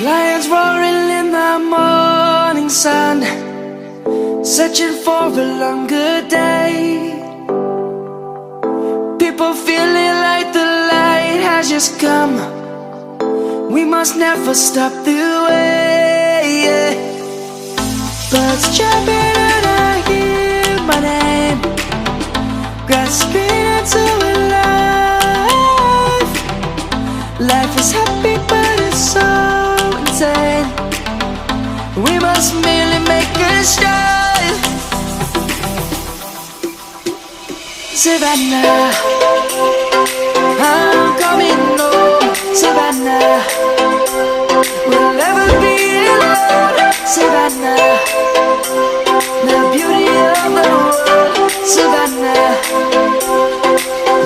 Lions roaring in the morning sun, searching for a longer day. People feeling like the light has just come. We must never stop the way. Birds chirping and I hear my name, grasping into a life. Life is happy but it's so insane. We must merely make a start. Savannah, I'm coming home. Savannah, we'll never be alone. Savannah, the beauty of the world. Savannah,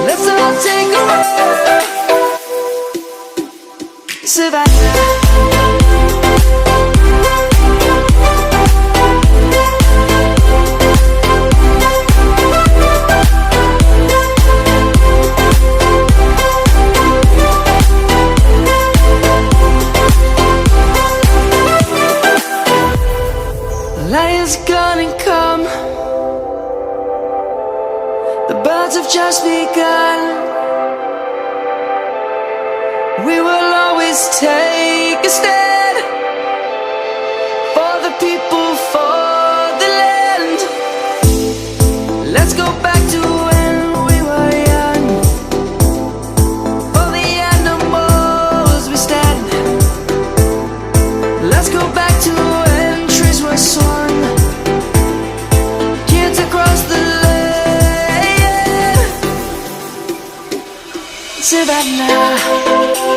let's all take a walk. Savannah. Lion's gonna come. The birds have just begun. We will always take a stand for the people, for the land. Let's go back to when we were young. For the animals we stand. Let's go back to when trees were swung. Savannah.